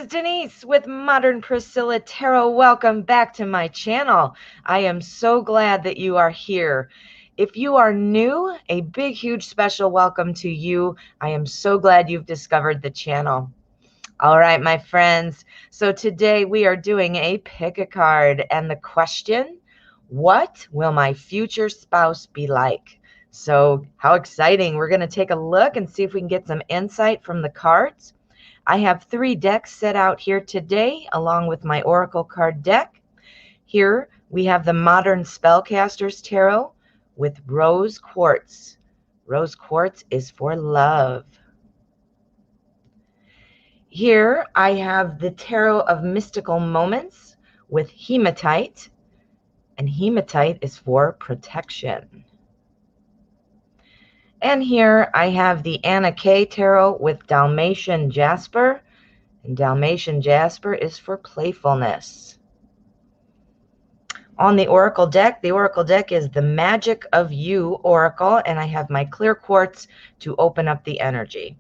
is Denise with Modern Priscilla Tarot. Welcome back to my channel. I am so glad that you are here. If you are new, a big, huge, special welcome to you. I am so glad you've discovered the channel. All right, my friends. So today we are doing a pick a card and the question, what will my future spouse be like? So how exciting. We're going to take a look and see if we can get some insight from the cards. I have 3 decks set out here today, along with my Oracle card deck. Here we have the Modern Spellcasters Tarot with Rose Quartz. Rose Quartz is for love. Here I have the Tarot of Mystical Moments with Hematite, and Hematite is for protection. And here I have the Anna K Tarot with Dalmatian Jasper, and Dalmatian Jasper is for playfulness. On the Oracle deck is the Magic of You Oracle, and I have my clear quartz to open up the energy.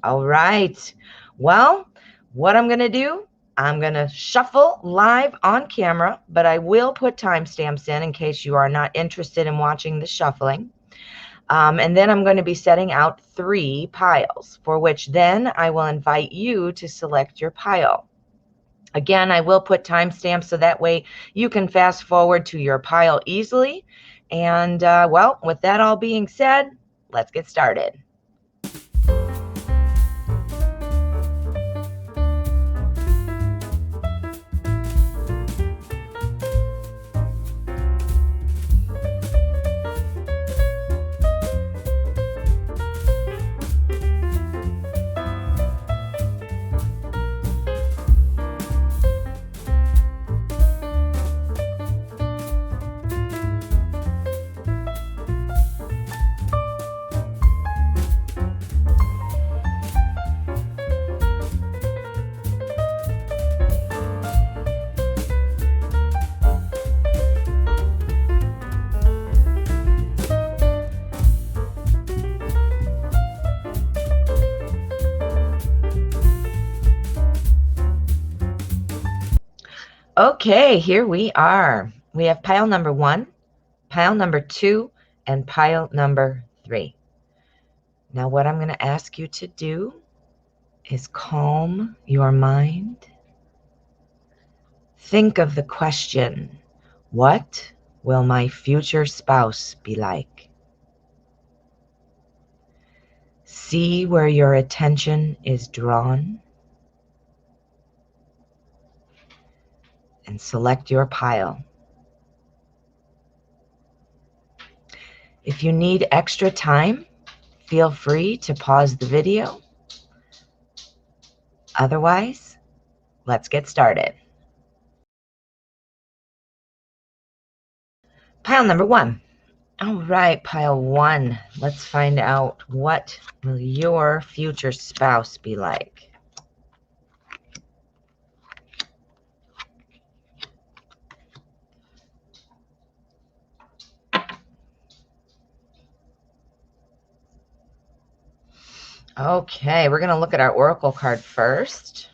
All right. Well, what I'm going to do, I'm going to shuffle live on camera, but I will put timestamps in case you are not interested in watching the shuffling. And then I'm going to be setting out 3 piles, for which then I will invite you to select your pile. Again, I will put timestamps so that way you can fast forward to your pile easily. And well, with that all being said, let's get started. Okay, here we are. We have pile number 1, pile number 2, and pile number 3. Now what I'm going to ask you to do is calm your mind. Think of the question, what will my future spouse be like? See where your attention is drawn, and select your pile. If you need extra time, feel free to pause the video. Otherwise, let's get started. Pile number 1. All right, pile 1. Let's find out, what will your future spouse be like? Okay, we're going to look at our Oracle card first.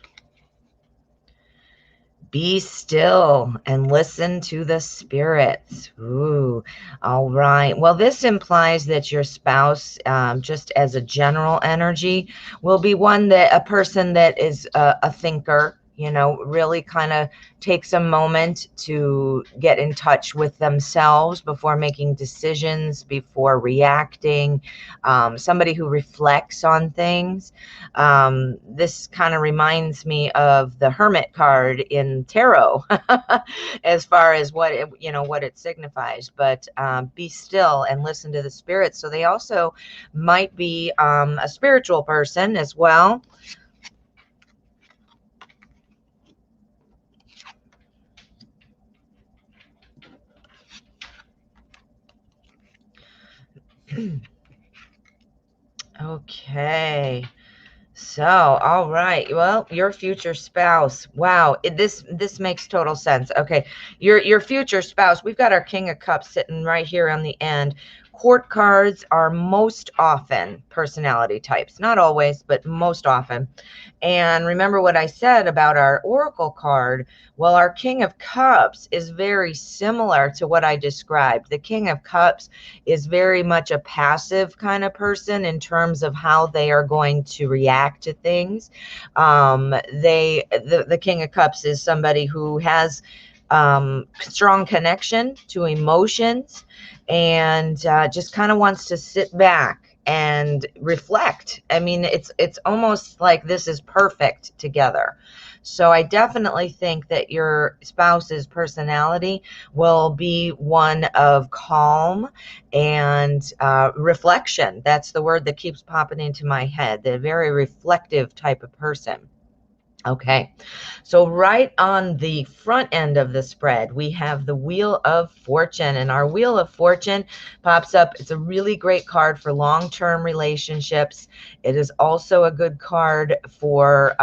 Be still and listen to the spirits. Ooh, all right. Well, this implies that your spouse, just as a general energy, will be a person that is a thinker, you know, really kind of takes a moment to get in touch with themselves before making decisions, before reacting, somebody who reflects on things. This kind of reminds me of the Hermit card in tarot as far as what it signifies. But be still and listen to the spirits. So they also might be a spiritual person as well. Okay, so all right, well, your future spouse, wow, this makes total sense. Okay, your future spouse, we've got our King of Cups sitting right here on the end. Court cards are most often personality types, not always, but most often. And remember what I said about our oracle card? Well, our King of Cups is very similar to what I described. The King of Cups is very much a passive kind of person in terms of how they are going to react to things. The King of Cups is somebody who has strong connection to emotions, and just kind of wants to sit back and reflect. I mean, it's almost like this is perfect together. So I definitely think that your spouse's personality will be one of calm and reflection. That's the word that keeps popping into my head. They're a very reflective type of person. Okay, so right on the front end of the spread, we have the Wheel of Fortune, and our Wheel of Fortune pops up. It's a really great card for long-term relationships. It is also a good card for,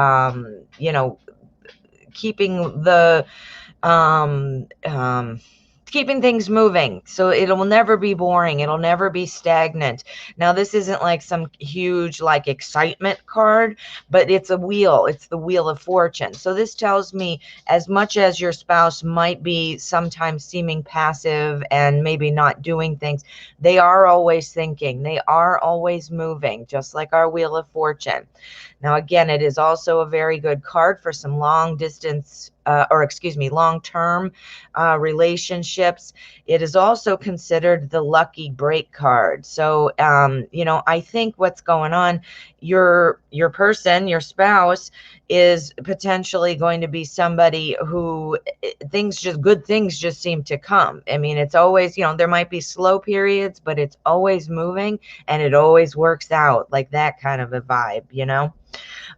keeping the um, um, keeping things moving. So it'll never be boring. It'll never be stagnant. Now, this isn't like some huge like excitement card, but it's a wheel. It's the Wheel of Fortune. So this tells me, as much as your spouse might be sometimes seeming passive and maybe not doing things, they are always thinking. They are always moving, just like our Wheel of Fortune. Now, again, it is also a very good card for some long distance, long-term relationships. It is also considered the lucky break card. So, I think what's going on, your person, your spouse, is potentially going to be somebody who good things just seem to come. I mean, it's always, there might be slow periods, but it's always moving and it always works out, like that kind of a vibe.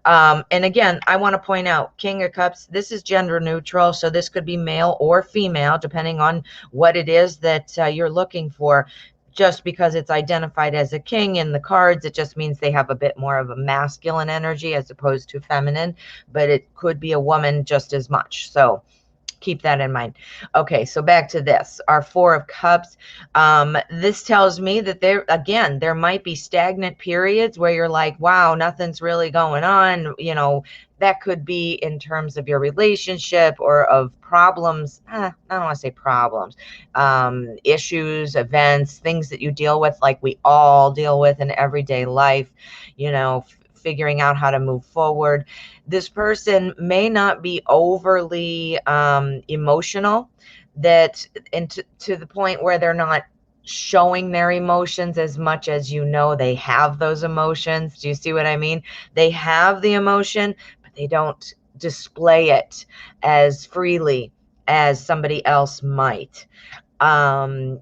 And again, I want to point out, King of Cups, this is gender neutral. So this could be male or female, depending on what it is that you're looking for. Just because it's identified as a king in the cards, it just means they have a bit more of a masculine energy as opposed to feminine, but it could be a woman just as much. So keep that in mind. Okay, so back to this, our Four of Cups. This tells me that there might be stagnant periods where you're like, wow, nothing's really going on. That could be in terms of your relationship or of problems. I don't want to say problems, issues, events, things that you deal with, like we all deal with in everyday life, figuring out how to move forward. This person may not be overly emotional, to the point where they're not showing their emotions as much as they have those emotions. Do you see what I mean? They have the emotion, but they don't display it as freely as somebody else might.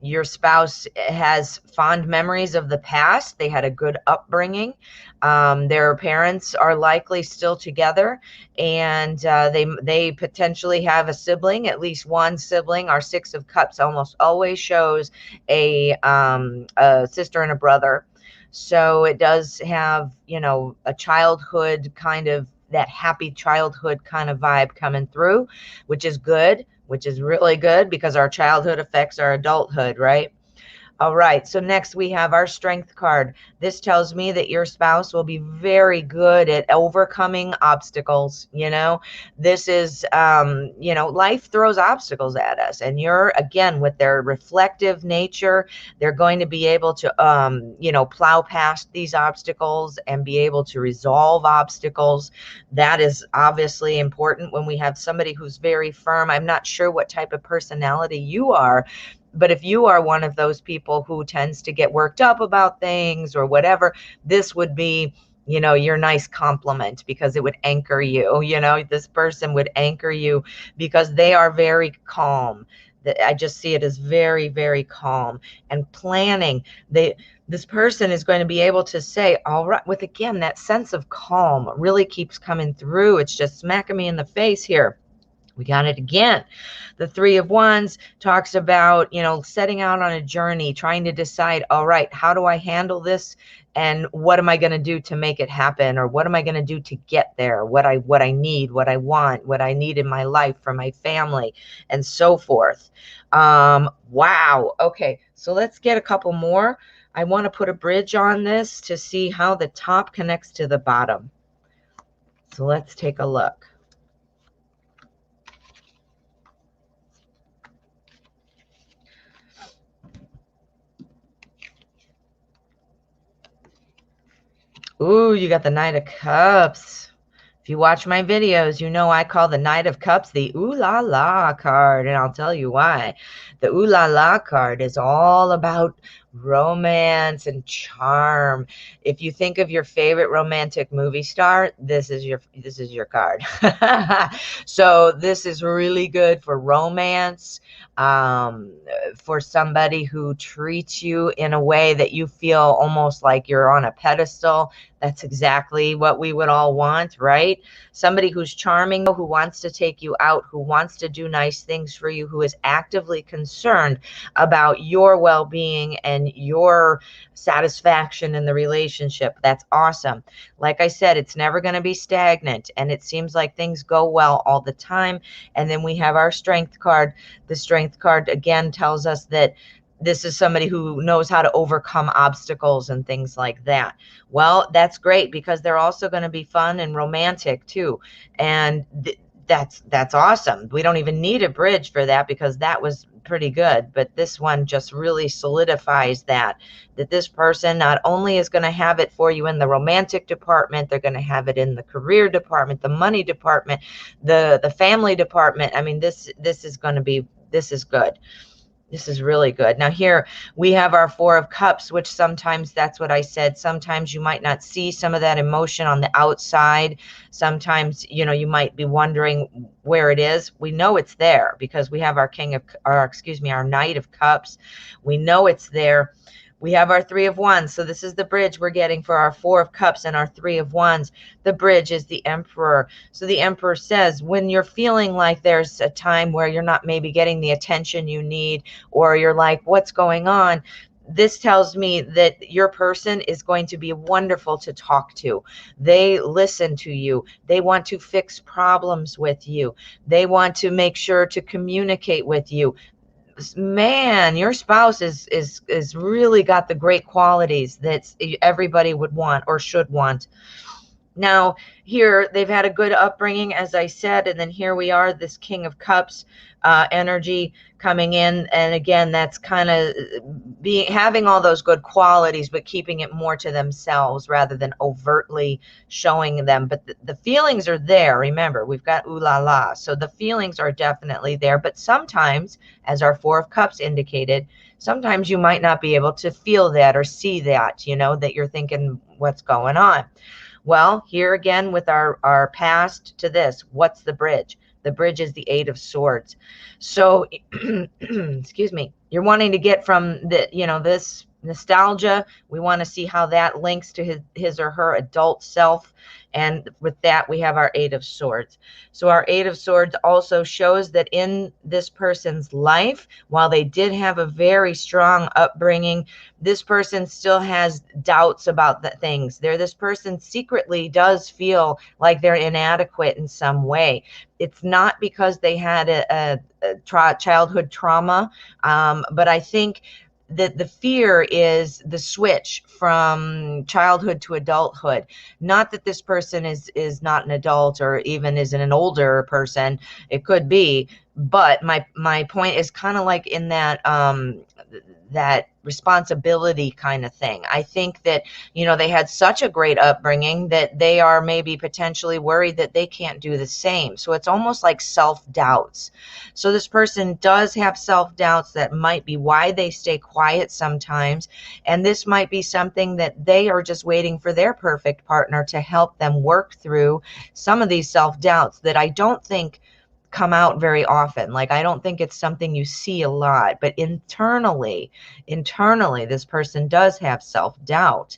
Your spouse has fond memories of the past. They had a good upbringing. Their parents are likely still together, and they potentially have a sibling, at least one sibling. Our Six of Cups almost always shows a sister and a brother. So it does have, a childhood kind of, that happy childhood kind of vibe coming through, which is good, which is really good, because our childhood affects our adulthood, right? All right, so next we have our Strength card. This tells me that your spouse will be very good at overcoming obstacles. This is, life throws obstacles at us, and again, with their reflective nature, they're going to be able to, plow past these obstacles and be able to resolve obstacles. That is obviously important when we have somebody who's very firm. I'm not sure what type of personality you are, but if you are one of those people who tends to get worked up about things or whatever, this would be, your nice compliment, because it would anchor you. This person would anchor you because they are very calm. I just see it as very, very calm and planning. This person is going to be able to say, all right, with, again, that sense of calm really keeps coming through. It's just smacking me in the face here. We got it again. The Three of Wands talks about, setting out on a journey, trying to decide, all right, how do I handle this? And what am I going to do to make it happen? Or what am I going to do to get there? What I need, what I want, what I need in my life for my family, and so forth. Wow. Okay. So let's get a couple more. I want to put a bridge on this to see how the top connects to the bottom. So let's take a look. Ooh, you got the Knight of Cups. If you watch my videos, you know I call the Knight of Cups the Ooh La La card, and I'll tell you why. The Ooh La La card is all about romance and charm. If you think of your favorite romantic movie star, this is your card. So this is really good for romance, for somebody who treats you in a way that you feel almost like you're on a pedestal. That's exactly what we would all want, right? Somebody who's charming, who wants to take you out, who wants to do nice things for you, who is actively concerned about your well-being and your satisfaction in the relationship. That's awesome. Like I said, it's never going to be stagnant, and it seems like things go well all the time. And then we have our Strength card. The Strength card again tells us that this is somebody who knows how to overcome obstacles and things like that. Well, that's great, because they're also going to be fun and romantic too. And that's awesome. We don't even need a bridge for that, because that was pretty good. But this one just really solidifies that this person not only is going to have it for you in the romantic department, they're going to have it in the career department, the money department, the family department. I mean, this is going to be, this is good. This is really good. Now here we have our Four of Cups, which sometimes, that's what I said, sometimes you might not see some of that emotion on the outside. Sometimes, you might be wondering where it is. We know it's there because we have our our Knight of Cups. We know it's there. We have our Three of Wands. So this is the bridge we're getting for our Four of Cups and our Three of Wands. The bridge is the Emperor. So the Emperor says, when you're feeling like there's a time where you're not maybe getting the attention you need, or you're like, what's going on? This tells me that your person is going to be wonderful to talk to. They listen to you. They want to fix problems with you. They want to make sure to communicate with you. Man, your spouse is really got the great qualities that everybody would want or should want. Now here they've had a good upbringing, as I said, and then here we are, this King of Cups energy coming in, and again, that's kind of having all those good qualities, but keeping it more to themselves rather than overtly showing them. But the feelings are there. Remember, we've got ooh la la, so the feelings are definitely there. But sometimes, as our Four of Cups indicated, sometimes you might not be able to feel that or see that, that you're thinking, what's going on? Well, here again with our past to this, what's the bridge? The bridge is the Eight of Swords. So, excuse me, you're wanting to get from this nostalgia. We want to see how that links to his or her adult self. And with that, we have our Eight of Swords. So our Eight of Swords also shows that in this person's life, while they did have a very strong upbringing, this person still has doubts about the things. This person secretly does feel like they're inadequate in some way. It's not because they had a childhood trauma, but I think that the fear is the switch from childhood to adulthood. Not that this person is not an adult or even isn't an older person. It could be, but my point is kind of like in that that responsibility kind of thing. I think that, they had such a great upbringing that they are maybe potentially worried that they can't do the same. So it's almost like self-doubts. So this person does have self-doubts. That might be why they stay quiet sometimes. And this might be something that they are just waiting for their perfect partner to help them work through some of these self-doubts that I don't think come out very often. Like, I don't think it's something you see a lot, but internally, this person does have self-doubt.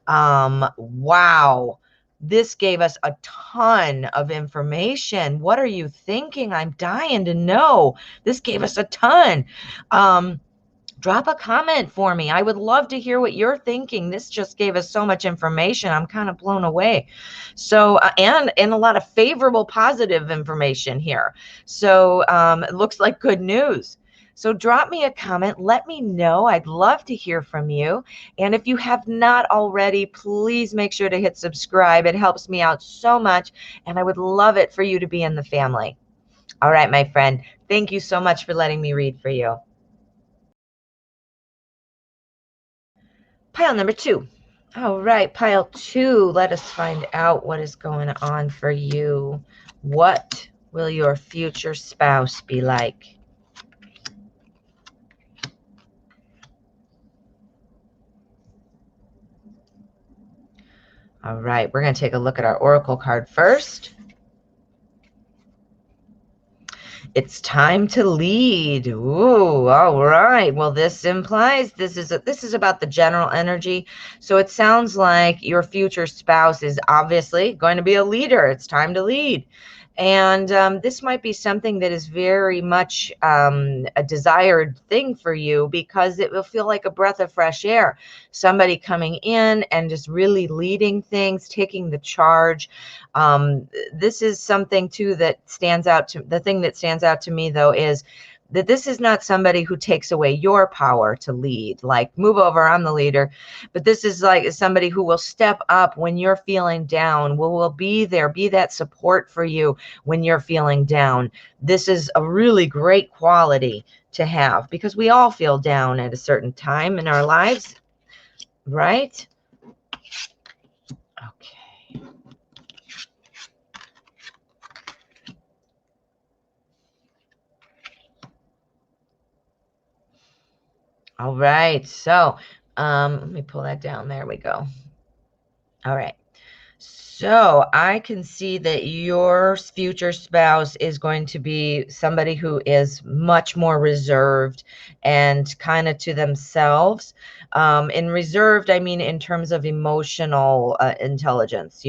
Wow. This gave us a ton of information. What are you thinking? I'm dying to know. This gave us a ton. Drop a comment for me. I would love to hear what you're thinking. This just gave us so much information. I'm kind of blown away. So, and a lot of favorable, positive information here. So it looks like good news. So drop me a comment. Let me know. I'd love to hear from you. And if you have not already, please make sure to hit subscribe. It helps me out so much. And I would love it for you to be in the family. All right, my friend. Thank you so much for letting me read for you. Pile number 2. All right, pile 2. Let us find out what is going on for you. What will your future spouse be like? All right, we're going to take a look at our oracle card first. It's time to lead. Ooh, all right. Well, this implies this is about the general energy. So it sounds like your future spouse is obviously going to be a leader. It's time to lead. And this might be something that is very much a desired thing for you, because it will feel like a breath of fresh air. Somebody coming in and just really leading things, taking the charge. This is something too that stands out to the thing that stands out to me, though, is that this is not somebody who takes away your power to lead, like move over, I'm the leader. But this is like somebody who will step up when you're feeling down, will be there, be that support for you when you're feeling down. This is a really great quality to have, because we all feel down at a certain time in our lives, right? Okay. All right, so let me pull that down. There we go. All right. So I can see that your future spouse is going to be somebody who is much more reserved and kind of to themselves. In reserved, I mean in terms of emotional intelligence,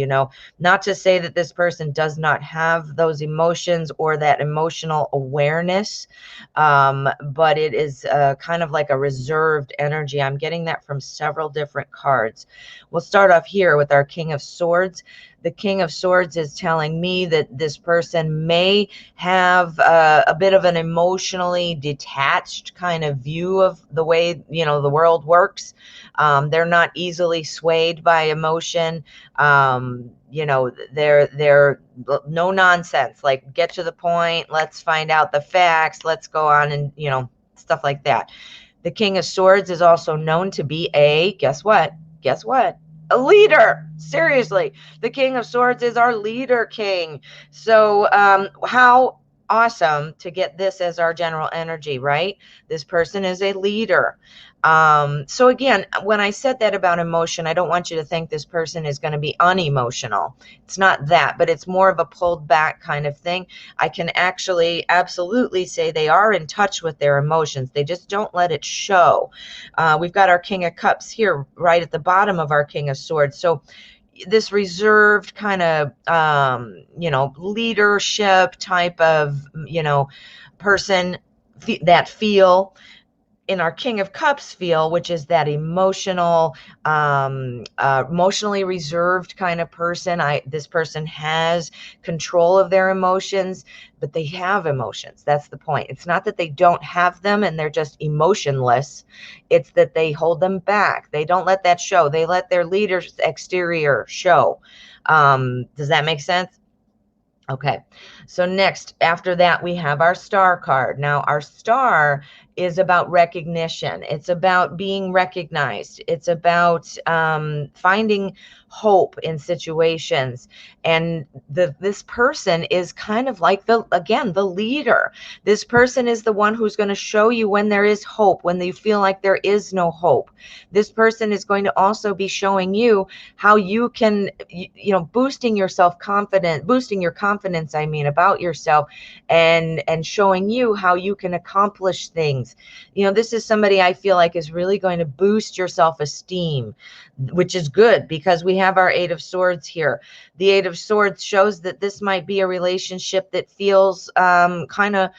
not to say that this person does not have those emotions or that emotional awareness, but it is kind of like a reserved energy. I'm getting that from several different cards. We'll start off here with our King of Swords. The King of Swords is telling me that this person may have a bit of an emotionally detached kind of view of the way, the world works. They're not easily swayed by emotion. They're no nonsense, like get to the point. Let's find out the facts. Let's go on and, stuff like that. The King of Swords is also known to be guess what? Guess what? A leader. Seriously, the King of Swords is our leader king. So how awesome to get this as our general energy, right? This person is a leader. So again, when I said that about emotion, I don't want you to think this person is going to be unemotional. It's not that, but it's more of a pulled back kind of thing. I can actually absolutely say they are in touch with their emotions. They just don't let it show. We've got our King of Cups here right at the bottom of our King of Swords. So this reserved kind of, leadership type of, person that feel in our King of Cups feel, which is that emotional, emotionally reserved kind of person. This person has control of their emotions, but they have emotions. That's the point. It's not that they don't have them and they're just emotionless. It's that they hold them back. They don't let that show. They let their leader's exterior show. Does that make sense? Okay, so next, after that, we have our star card. Now, our star is about recognition. It's about being recognized. It's about finding hope in situations. And this person is kind of like the leader. This person is the one who's going to show you when there is hope, when you feel like there is no hope. This person is going to also be showing you how you can, boosting your confidence, about yourself and showing you how you can accomplish things. You know, this is somebody I feel like is really going to boost your self-esteem, which is good because we have our Eight of Swords here. The Eight of Swords shows that this might be a relationship that feels kind of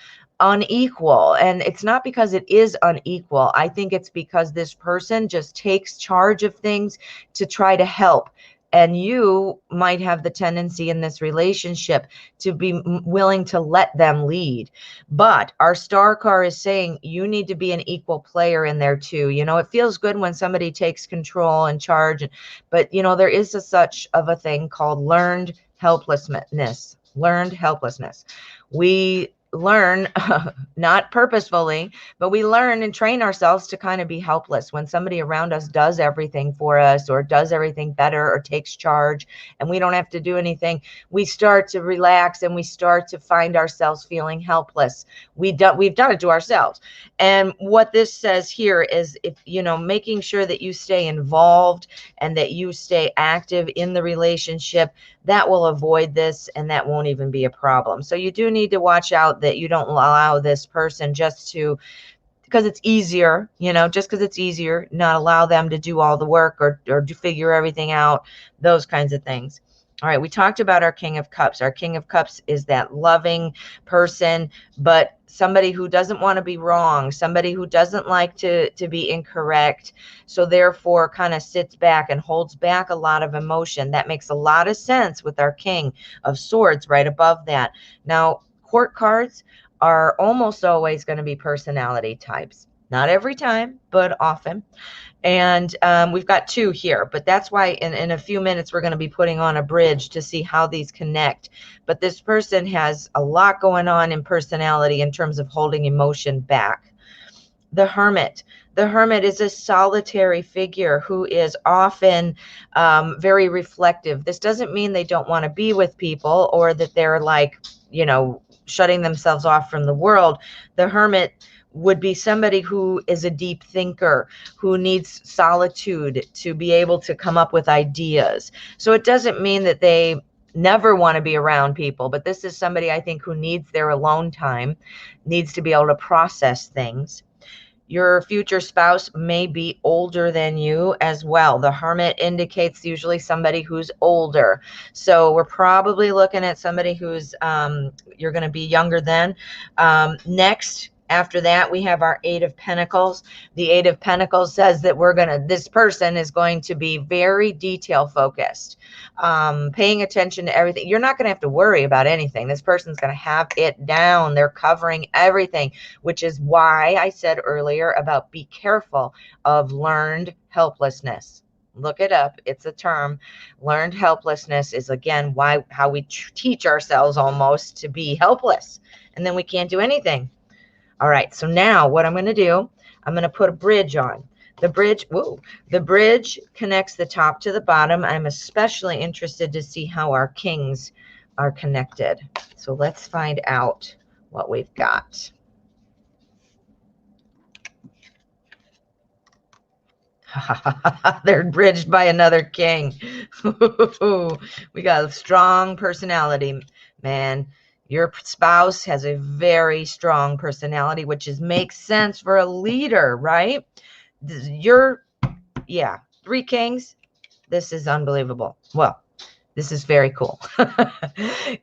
unequal, and it's not because it is unequal. I think it's because this person just takes charge of things to try to help, and you might have the tendency in this relationship to be willing to let them lead. But our star card is saying you need to be an equal player in there too. You know, it feels good when somebody takes control and charge, but you know, there is such of a thing called learned helplessness. Learned helplessness. We learn, not purposefully, but we learn and train ourselves to kind of be helpless when somebody around us does everything for us or does everything better or takes charge and we don't have to do anything. We start to relax and we start to find ourselves feeling helpless. We've done it to ourselves. And what this says here is, if you know, making sure that you stay involved and that you stay active in the relationship, that will avoid this and that won't even be a problem. So you do need to watch out that you don't allow this person just to, because it's easier, you know, just because it's easier, not allow them to do all the work or to figure everything out, those kinds of things. All right, we talked about our King of Cups. Our King of Cups is that loving person, but somebody who doesn't want to be wrong, somebody who doesn't like to be incorrect, so therefore kind of sits back and holds back a lot of emotion. That makes a lot of sense with our King of Swords right above that. Now, court cards are almost always going to be personality types. Not every time, but often. And we've got two here, but that's why in a few minutes we're going to be putting on a bridge to see how these connect. But this person has a lot going on in personality in terms of holding emotion back. The Hermit. The Hermit is a solitary figure who is often very reflective. This doesn't mean they don't want to be with people or that they're like, you know, shutting themselves off from the world. The Hermit would be somebody who is a deep thinker, who needs solitude to be able to come up with ideas. So it doesn't mean that they never want to be around people, but this is somebody I think who needs their alone time, needs to be able to process things. Your future spouse may be older than you as well. The Hermit indicates usually somebody who's older. So we're probably looking at somebody who's, you're going to be younger than. Next, after that, we have our Eight of Pentacles. The Eight of Pentacles says that this person is going to be very detail focused, paying attention to everything. You're not going to have to worry about anything. This person's going to have it down. They're covering everything, which is why I said earlier about be careful of learned helplessness. Look it up. It's a term. Learned helplessness is, again, how we teach ourselves almost to be helpless, and then we can't do anything. All right, so now what I'm going to do, I'm going to put a bridge on. The bridge connects the top to the bottom. I'm especially interested to see how our kings are connected. So let's find out what we've got. They're bridged by another king. We got a strong personality, man. Your spouse has a very strong personality, which makes sense for a leader, right? Yeah, three kings. This is unbelievable. Well, this is very cool.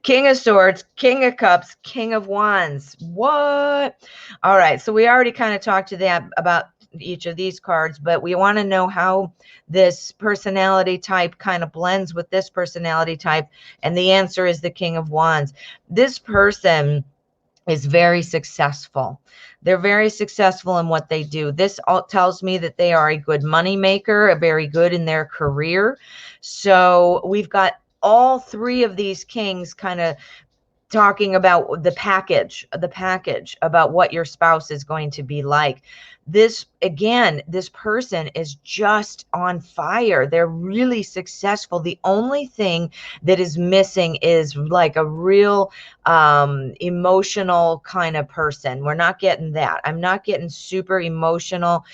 King of Swords, King of Cups, King of Wands. What? All right, so we already kind of talked to that about each of these cards, but we want to know how this personality type kind of blends with this personality type, and the answer is the King of Wands. This person is very successful. They're very successful in what they do. This all tells me that they are a good money maker, very good in their career. So we've got all three of these kings kind of talking about the package about what your spouse is going to be like. This, again, this person is just on fire. They're really successful. The only thing that is missing is like a real emotional kind of person. We're not getting that. I'm not getting super emotional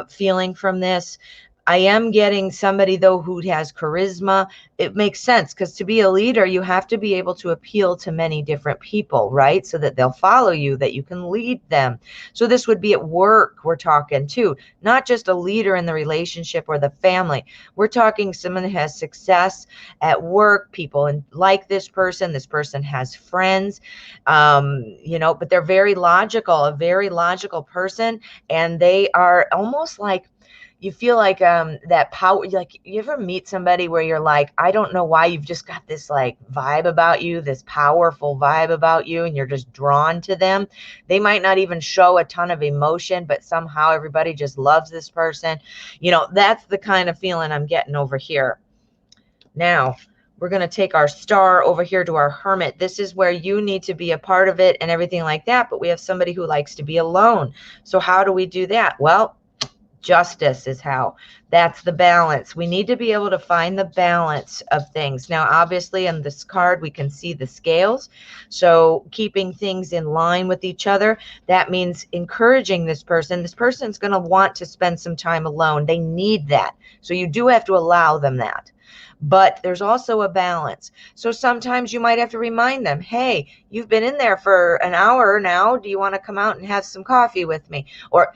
feeling from this. I am getting somebody, though, who has charisma. It makes sense because to be a leader, you have to be able to appeal to many different people, right? So that they'll follow you, that you can lead them. So this would be at work, we're talking too, not just a leader in the relationship or the family. We're talking someone who has success at work, people and like this person has friends, but they're very logical, a very logical person. And they are almost like, you feel like that power, like you ever meet somebody where you're like, I don't know why, you've just got this like vibe about you, this powerful vibe about you, and you're just drawn to them. They might not even show a ton of emotion, but somehow everybody just loves this person. That's the kind of feeling I'm getting over here. Now we're going to take our star over here to our hermit. This is where you need to be a part of it and everything like that, but we have somebody who likes to be alone. So how do we do that? Well, justice is how. That's the balance. We need to be able to find the balance of things. Now, obviously, on this card, we can see the scales. So keeping things in line with each other, that means encouraging this person. This person's going to want to spend some time alone. They need that. So you do have to allow them that. But there's also a balance. So sometimes you might have to remind them, hey, you've been in there for an hour now. Do you want to come out and have some coffee with me? Or,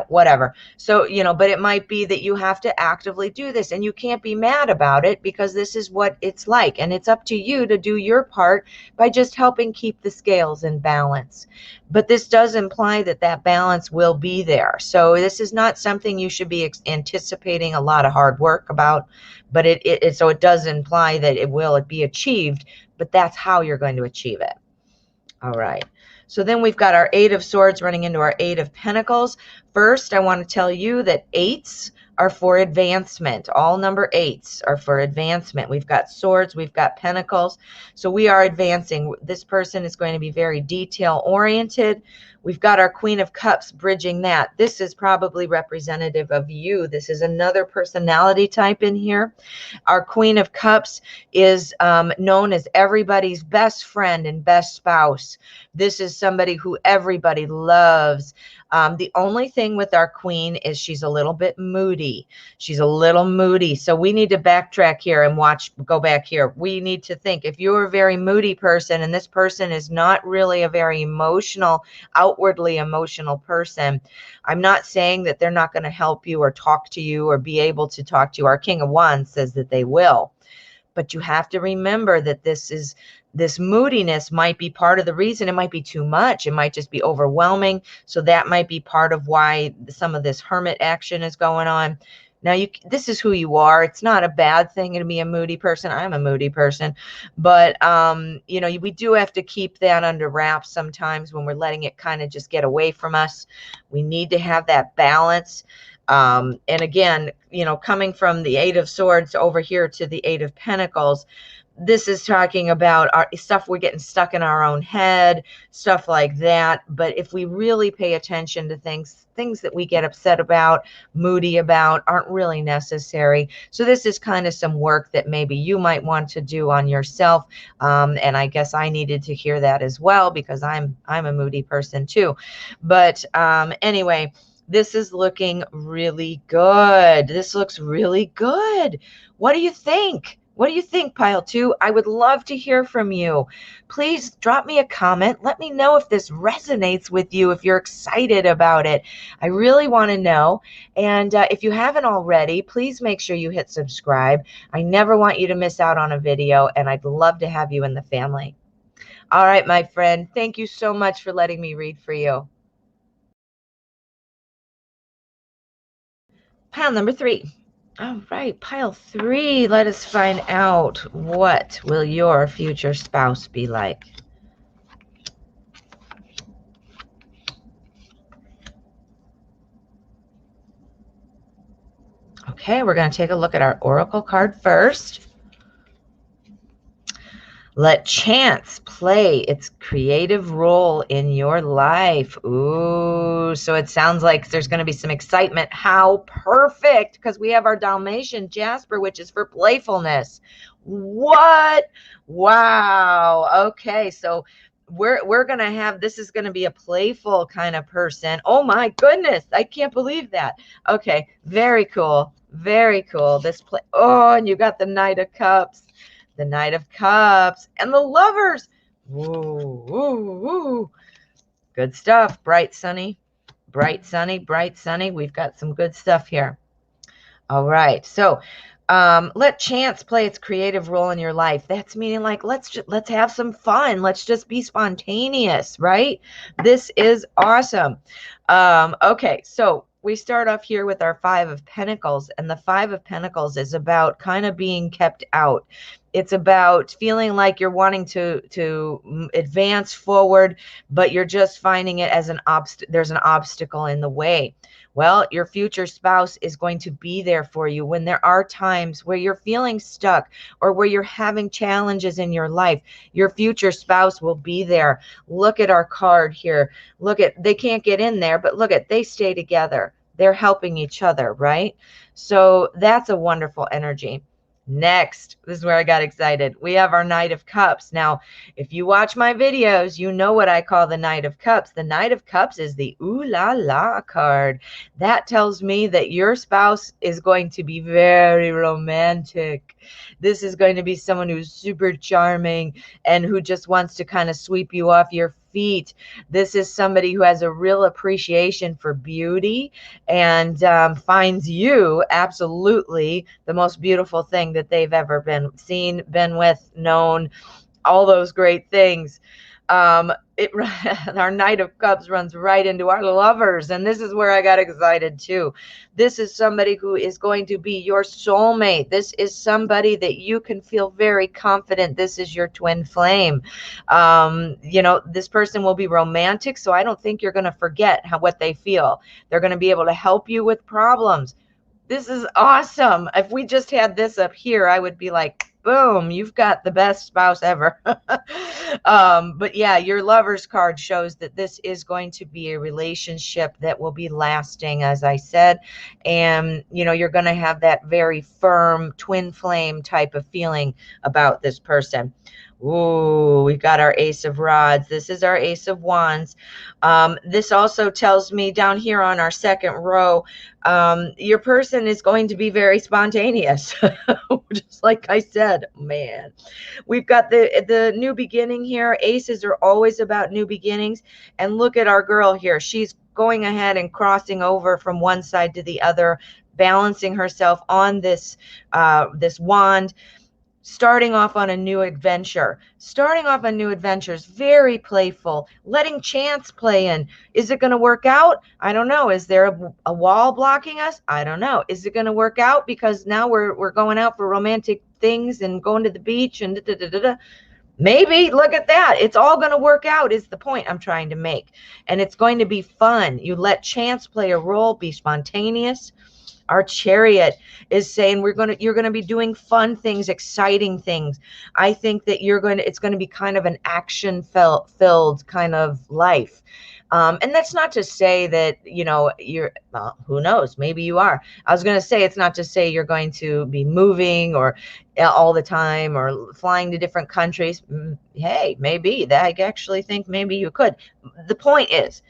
whatever. So, but it might be that you have to actively do this, and you can't be mad about it because this is what it's like. And it's up to you to do your part by just helping keep the scales in balance. But this does imply that that balance will be there. So this is not something you should be anticipating a lot of hard work about, but so it does imply that it will be achieved, but that's how you're going to achieve it. All right. So then we've got our Eight of Swords running into our Eight of Pentacles. First, I want to tell you that eights are for advancement. All number eights are for advancement. We've got swords, we've got pentacles. So we are advancing. This person is going to be very detail oriented. We've got our Queen of Cups bridging that. This is probably representative of you. This is another personality type in here. Our Queen of Cups is known as everybody's best friend and best spouse. This is somebody who everybody loves. The only thing with our queen is she's a little bit moody. She's a little moody. So we need to backtrack here and go back here. We need to think, if you're a very moody person and this person is not really a very emotional, outwardly emotional person, I'm not saying that they're not going to help you or talk to you or be able to talk to you. Our King of Wands says that they will. But you have to remember that this moodiness might be part of the reason. It might be too much. It might just be overwhelming. So that might be part of why some of this hermit action is going on. Now, this is who you are. It's not a bad thing to be a moody person. I'm a moody person. But, we do have to keep that under wraps sometimes when we're letting it kind of just get away from us. We need to have that balance. And again, coming from the Eight of Swords over here to the Eight of Pentacles, this is talking about our stuff. We're getting stuck in our own head, stuff like that. But if we really pay attention to things that we get upset about, moody about, aren't really necessary. So this is kind of some work that maybe you might want to do on yourself. And I guess I needed to hear that as well, because I'm a moody person too. But anyway, this is looking really good. This looks really good. What do you think? What do you think, Pile 2? I would love to hear from you. Please drop me a comment. Let me know if this resonates with you, if you're excited about it. I really want to know. And if you haven't already, please make sure you hit subscribe. I never want you to miss out on a video, and I'd love to have you in the family. All right, my friend. Thank you so much for letting me read for you. Pile number 3. All right, pile 3. Let us find out, what will your future spouse be like? Okay, we're going to take a look at our oracle card first. Let chance play its creative role in your life. Ooh, so it sounds like there's going to be some excitement. How perfect, because we have our Dalmatian Jasper, which is for playfulness. What? Wow. Okay, so we're going to have, this is going to be a playful kind of person. Oh my goodness, I can't believe that. Okay, very cool. Very cool. Oh, and you got the Knight of Cups. The Knight of Cups and the Lovers. Woo, woo, woo. Good stuff. Bright, sunny. Bright, sunny, bright, sunny. We've got some good stuff here. All right. So let chance play its creative role in your life. That's meaning like let's have some fun. Let's just be spontaneous, right? This is awesome. Okay, so we start off here with our Five of Pentacles, and the Five of Pentacles is about kind of being kept out. It's about feeling like you're wanting to advance forward, but you're just finding it as there's an obstacle in the way. Well, your future spouse is going to be there for you when there are times where you're feeling stuck or where you're having challenges in your life. Your future spouse will be there. Look at our card here. Look at, they can't get in there, but look at, they stay together. They're helping each other, right? So that's a wonderful energy. Next, this is where I got excited. We have our Knight of Cups. Now, if you watch my videos, you know what I call the Knight of Cups. The Knight of Cups is the ooh la la card. That tells me that your spouse is going to be very romantic. This is going to be someone who's super charming and who just wants to kind of sweep you off your feet. This is somebody who has a real appreciation for beauty and finds you absolutely the most beautiful thing that they've ever been with, known, all those great things. Our Knight of Cups runs right into our Lovers, and this is where I got excited too. This is somebody who is going to be your soulmate. This is somebody that you can feel very confident. This is your twin flame. This person will be romantic, so I don't think you're going to forget what they feel. They're going to be able to help you with problems. This is awesome. If we just had this up here, I would be like, boom, you've got the best spouse ever. But yeah, your Lovers card shows that this is going to be a relationship that will be lasting, as I said. And, you're going to have that very firm twin flame type of feeling about this person. Ooh, we got our Ace of Rods. This is our Ace of Wands. This also tells me down here on our second row, your person is going to be very spontaneous. Just like I said, man. We've got the new beginning here. Aces are always about new beginnings. And look at our girl here. She's going ahead and crossing over from one side to the other, balancing herself on this wand. Starting off on a new adventure. Starting off on new adventures, very playful, letting chance play in. Is it going to work out? I don't know. Is there a wall blocking us? I don't know. Is it going to work out because now we're going out for romantic things and going to the beach and da-da-da-da-da? Maybe. Look at that. It's all going to work out is the point I'm trying to make. And it's going to be fun. You let chance play a role, be spontaneous. Our Chariot is saying you're going to be doing fun things, exciting things. I think that it's going to be kind of an action filled kind of life. And that's not to say that, who knows, maybe you are. I was going to say, it's not to say you're going to be moving or all the time or flying to different countries. Hey, maybe that, I actually think maybe you could. The point is,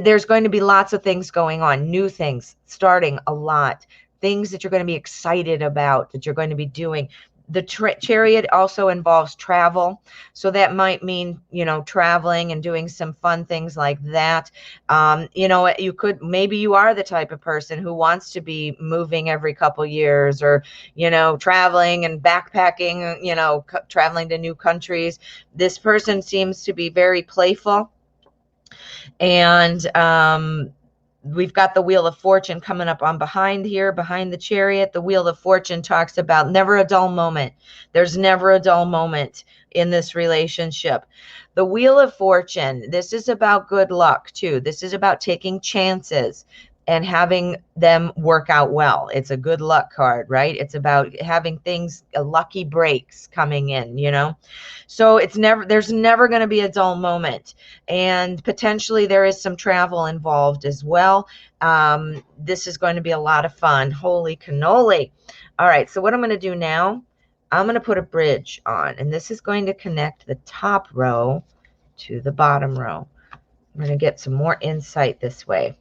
there's going to be lots of things going on, new things, starting a lot, things that you're going to be excited about, that you're going to be doing. The Chariot also involves travel. So that might mean, traveling and doing some fun things like that. Maybe you are the type of person who wants to be moving every couple years or, traveling and backpacking, traveling to new countries. This person seems to be very playful. And we've got the Wheel of Fortune coming up on behind the Chariot. The Wheel of Fortune talks about never a dull moment. There's never a dull moment in this relationship. The Wheel of Fortune, this is about good luck too. This is about taking chances and having them work out well. It's a good luck card, right? It's about having things, lucky breaks coming in, So there's never going to be a dull moment. And potentially there is some travel involved as well. This is going to be a lot of fun. Holy cannoli. All right, so what I'm going to do now, I'm going to put a bridge on, and this is going to connect the top row to the bottom row. I'm going to get some more insight this way.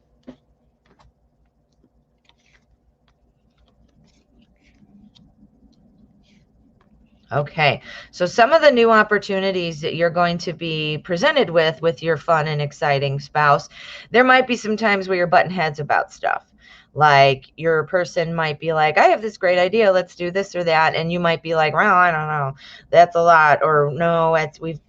Okay, so some of the new opportunities that you're going to be presented with your fun and exciting spouse, there might be some times where you're butting heads about stuff. Like your person might be like, I have this great idea, let's do this or that. And you might be like, well, I don't know, that's a lot. Or no, we've,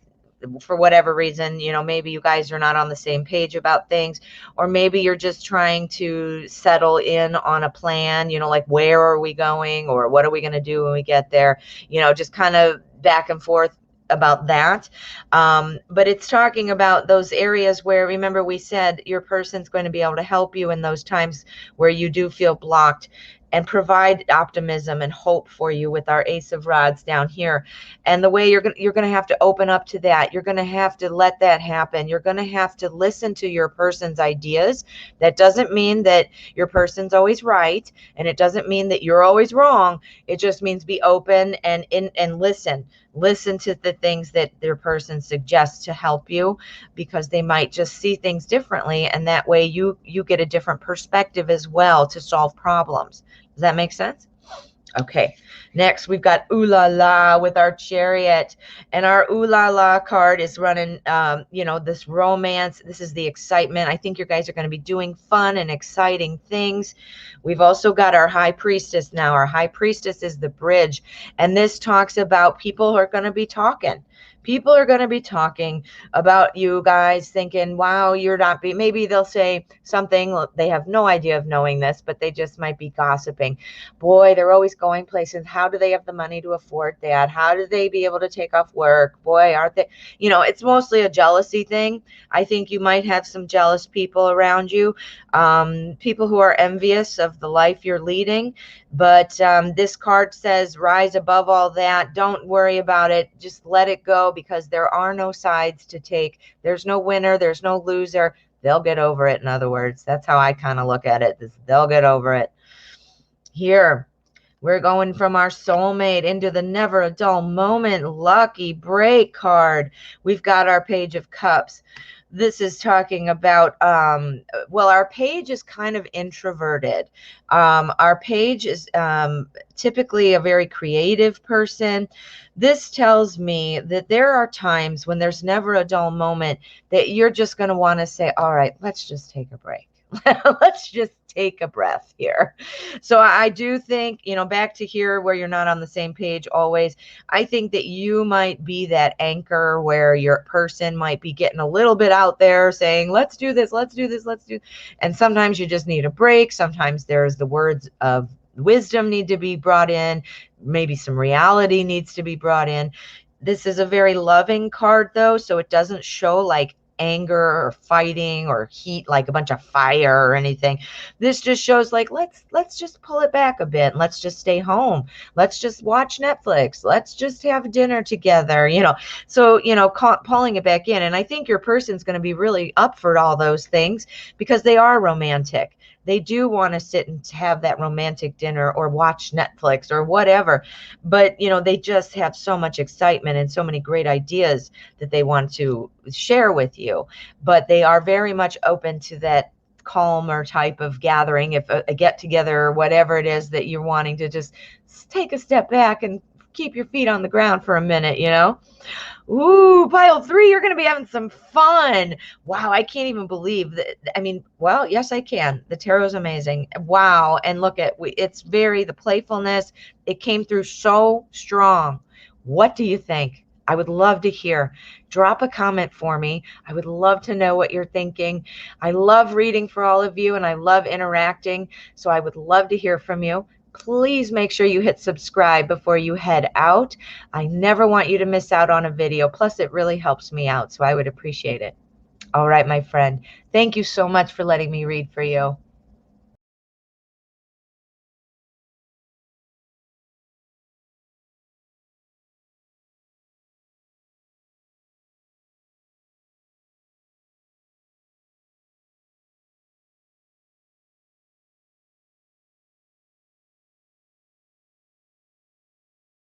for whatever reason, maybe you guys are not on the same page about things, or maybe you're just trying to settle in on a plan, like where are we going or what are we going to do when we get there, just kind of back and forth about that. But it's talking about those areas where, remember, we said your person's going to be able to help you in those times where you do feel blocked and provide optimism and hope for you with our Ace of Rods down here. And the way you're going to have to open up to that, you're going to have to let that happen. You're going to have to listen to your person's ideas. That doesn't mean that your person's always right, and it doesn't mean that you're always wrong. It just means be open and listen to the things that their person suggests to help you, because they might just see things differently, and that way you get a different perspective as well to solve problems. Does that make sense? Okay, next we've got Ooh La La with our Chariot, and our Ooh La La card is running, this romance. This is the excitement. I think you guys are going to be doing fun and exciting things. We've also got our High Priestess now. Our High Priestess is the bridge, and this talks about people who are going to be talking. People are going to be talking about you guys, thinking, wow, you're not maybe they'll say something, they have no idea of knowing this, but they just might be gossiping. Boy, they're always going places. How do they have the money to afford that? How do they be able to take off work? Boy, aren't they, it's mostly a jealousy thing. I think you might have some jealous people around you, people who are envious of the life you're leading. But this card says, rise above all that. Don't worry about it. Just let it go, because there are no sides to take. There's no winner. There's no loser. They'll get over it. In other words, that's how I kind of look at it. They'll get over it. Here, we're going from our soulmate into the never a dull moment lucky break card. We've got our Page of Cups. This is talking about, our page is kind of introverted. Our page is typically a very creative person. This tells me that there are times when there's never a dull moment that you're just going to want to say, all right, let's just take a break. Let's just take a breath here. So I do think, back to here where you're not on the same page always, I think that you might be that anchor where your person might be getting a little bit out there saying, let's do this, let's do this, let's do. And sometimes you just need a break. Sometimes there's the words of wisdom need to be brought in. Maybe some reality needs to be brought in. This is a very loving card though, so it doesn't show like anger or fighting or heat, like a bunch of fire or anything. This just shows like, let's just pull it back a bit. Let's just stay home. Let's just watch Netflix. Let's just have dinner together, So, pulling it back in. And I think your person's going to be really up for all those things because they are romantic. They do want to sit and have that romantic dinner or watch Netflix or whatever. But, they just have so much excitement and so many great ideas that they want to share with you. But they are very much open to that calmer type of gathering, if a get together or whatever it is that you're wanting to just take a step back and keep your feet on the ground for a minute, Ooh, pile 3, you're going to be having some fun. Wow, I can't even believe that. I mean, well, yes, I can. The tarot is amazing. Wow. And look at, it's the playfulness, it came through so strong. What do you think? I would love to hear. Drop a comment for me. I would love to know what you're thinking. I love reading for all of you, and I love interacting. So I would love to hear from you. Please make sure you hit subscribe before you head out. I never want you to miss out on a video. Plus, it really helps me out, so I would appreciate it. All right, my friend. Thank you so much for letting me read for you.